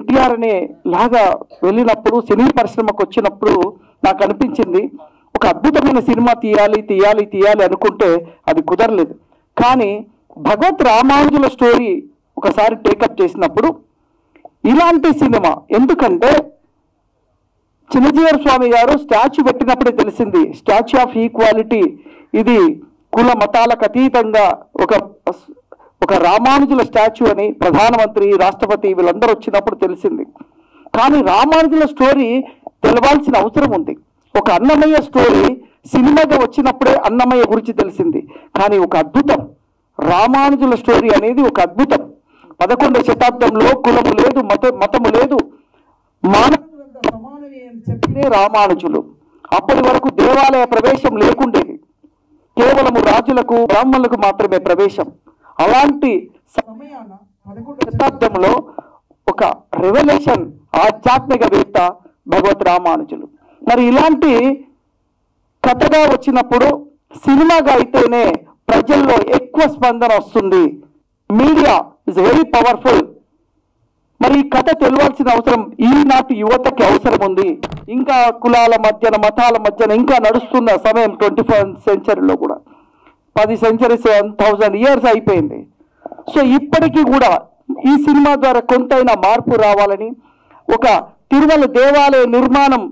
ఎన్టీఆర్ అనే లాగా వెళ్ళినప్పుడు సినీ పరిశ్రమకు వచ్చినప్పుడు నాకు అనిపించింది ఒక అద్భుతమైన సినిమా తీయాలి తీయాలి తీయాలి అనుకుంటే అది కుదరలేదు. కానీ భగవత్ రామానుజుల స్టోరీ ఒకసారి టేకప్ చేసినప్పుడు ఇలాంటి సినిమా, ఎందుకంటే చిన్నజీవర స్వామి గారు స్టాచ్యూ పెట్టినప్పుడే తెలిసింది స్టాచ్యూ ఆఫ్ ఈక్వాలిటీ, ఇది కుల మతాలకు అతీతంగా ఒక రామానుజుల స్టాచ్యూ అని ప్రధానమంత్రి, రాష్ట్రపతి వీళ్ళందరూ వచ్చినప్పుడు తెలిసింది. కానీ రామానుజుల స్టోరీ తెలవాల్సిన అవసరం ఉంది. ఒక అన్నమయ్య స్టోరీ సినిమాగా వచ్చినప్పుడే అన్నమయ్య గురించి తెలిసింది. కానీ ఒక అద్భుతం, రామానుజుల స్టోరీ అనేది ఒక అద్భుతం. 11వ శతాబ్దంలో కులము లేదు, మతము లేదు, మానవులంతా సమానమే అని చెప్పినే రామానుజులు. అప్పటి వరకు దేవాలయ ప్రవేశం లేకుండేది, కేవలము రాజులకు బ్రాహ్మణులకు మాత్రమే ప్రవేశం. అలాంటి సమయాన 11వ శతాబ్దంలో ఒక రెవల్యూషన్ ఆధ్యాత్మికవేత్త భగవత్ రామానుజులు. మరి ఇలాంటి కథగా వచ్చినప్పుడు సినిమాగా అయితేనే ప్రజల్లో ఎక్కువ స్పందన వస్తుంది. Media is very powerful. మరి ఈ కథ తెలియాల్సిన అవసరం ఈనాటి యువతకి అవసరం ఉంది. ఇంకా కులాల మధ్యన, మతాల మధ్యన ఇంకా నడుస్తున్న సమయం 21వ సెంచరీలో కూడా 10 సెంచరీస్ 1000 ఇయర్స్ అయిపోయింది. సో ఇప్పటికీ కూడా ఈ సినిమా ద్వారా కొంతైనా మార్పు రావాలని, ఒక తిరుమల దేవాలయ నిర్మాణం,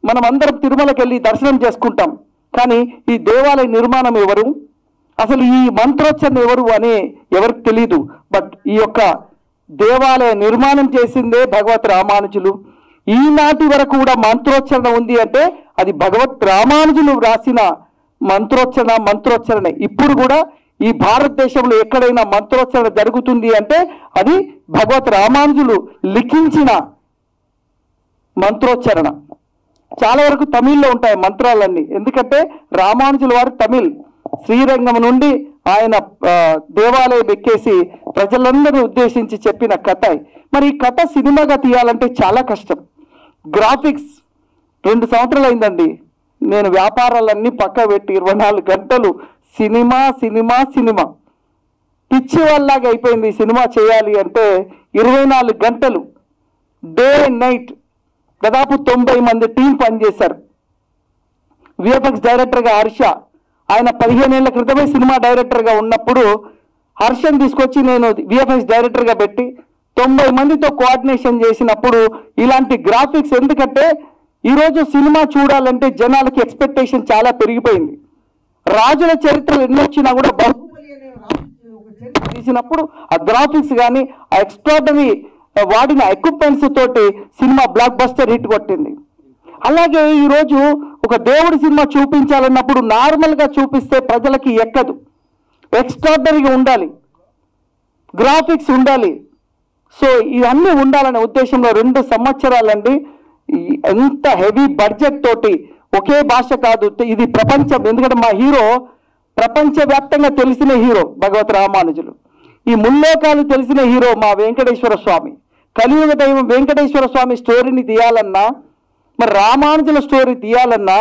మనం అందరం తిరుమలకి వెళ్ళి దర్శనం చేసుకుంటాం, కానీ ఈ దేవాలయ నిర్మాణం ఎవరు, అసలు ఈ మంత్రోచ్చరణ ఎవరు అని ఎవరికి తెలియదు. బట్ ఈ యొక్క దేవాలయ నిర్మాణం చేసిందే భగవత్ రామానుజులు. ఈనాటి వరకు కూడా మంత్రోచ్చరణ ఉంది అంటే అది భగవత్ రామానుజులు రాసిన మంత్రోచ్చరణ. ఇప్పుడు కూడా ఈ భారతదేశంలో ఎక్కడైనా మంత్రోచ్చరణ జరుగుతుంది అంటే అది భగవత్ రామానుజులు లిఖించిన మంత్రోచ్చరణ. చాలా వరకు తమిళ్లో ఉంటాయి మంత్రాలన్నీ, ఎందుకంటే రామానుజుల వారు తమిళ్. శ్రీరంగం నుండి ఆయన దేవాలయం ఎక్కేసి ప్రజలందరినీ ఉద్దేశించి చెప్పిన కథ. మరి ఈ కథ సినిమాగా తీయాలంటే చాలా కష్టం. గ్రాఫిక్స్ 2 సంవత్సరాలు అయిందండి. నేను వ్యాపారాలన్నీ పక్క పెట్టి 24 గంటలు సినిమా సినిమా సినిమా పిచ్చి వాళ్ళలాగా అయిపోయింది. సినిమా చేయాలి అంటే 24 గంటలు డే అండ్ నైట్. దాదాపు 90 మంది టీం పనిచేశారు. విఎఫ్ఎక్స్ డైరెక్టర్గా హర్ష, ఆయన 15 ఏళ్ల క్రితమే సినిమా డైరెక్టర్గా ఉన్నప్పుడు హర్షని తీసుకొచ్చి నేను విఎఫ్ఎక్స్ డైరెక్టర్గా పెట్టి 90 మందితో కోఆర్డినేషన్ చేసినప్పుడు ఇలాంటి గ్రాఫిక్స్, ఎందుకంటే ఈరోజు సినిమా చూడాలంటే జనాలకి ఎక్స్పెక్టేషన్ చాలా పెరిగిపోయింది. రాజుల చరిత్రలు ఎన్ని వచ్చినా కూడా బాహుబలి అనే ఒక చరిత్ర తీసినప్పుడు ఆ గ్రాఫిక్స్ కానీ ఆ ఎక్స్ట్రాడనరీ వాడిన ఎక్విప్మెంట్స్ తోటి సినిమా బ్లాక్ బస్టర్ హిట్ కొట్టింది. అలాగే ఈరోజు ఒక దేవుడి సినిమా చూపించాలన్నప్పుడు నార్మల్గా చూపిస్తే ప్రజలకి ఎక్కదు, ఎక్స్ట్రాడనరీగా ఉండాలి, గ్రాఫిక్స్ ఉండాలి. సో ఇవన్నీ ఉండాలనే ఉద్దేశంలో 2 సంవత్సరాలండి ఎంత హెవీ బడ్జెట్ తోటి, ఒకే భాష కాదు, ఇది ప్రపంచం. ఎందుకంటే మా హీరో ప్రపంచవ్యాప్తంగా తెలిసిన హీరో భగవత్ రామానుజులు. ఈ ముల్లోకాలు తెలిసిన హీరో మా వెంకటేశ్వర స్వామి. కలియుగ దైవం వెంకటేశ్వర స్వామి స్టోరీని తీయాలన్నా, మరి రామానుజుల స్టోరీ తీయాలన్నా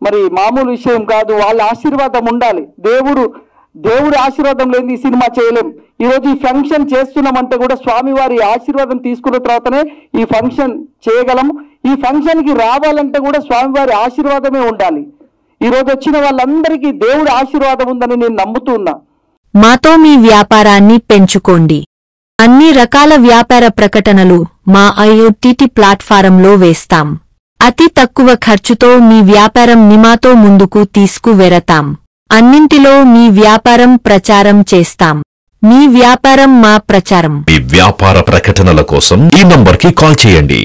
మరి మామూలు విషయం కాదు. వాళ్ళ ఆశీర్వాదం ఉండాలి. దేవుడి ఆశీర్వాదం లేని ఈ సినిమా చేయలేం. ఈరోజు ఈ ఫంక్షన్ చేస్తున్నామంటే కూడా స్వామివారి ఆశీర్వాదం తీసుకున్న తర్వాతనే ఈ ఫంక్షన్ చేయగలం. ఈ ఫంక్షన్కి రావాలంటే కూడా స్వామివారి ఆశీర్వాదమే ఉండాలి. ఈరోజు వచ్చిన వాళ్ళందరికీ దేవుడి ఆశీర్వాదం ఉందని నేను నమ్ముతున్నా. మాతో మీ వ్యాపారాన్ని పెంచుకోండి. అన్ని రకాల వ్యాపార ప్రకటనలు మా IOTT ప్లాట్ఫారంలో వేస్తాం. అతి తక్కువ ఖర్చుతో మీ వ్యాపారం మాతో ముందుకు తీసుకువెరతాం. అన్నింటిలో మీ వ్యాపారం ప్రచారం చేస్తాం. మీ వ్యాపారం మా ప్రచారం. మీ వ్యాపార ప్రకటనల కోసం ఈ నంబర్కి కాల్ చేయండి.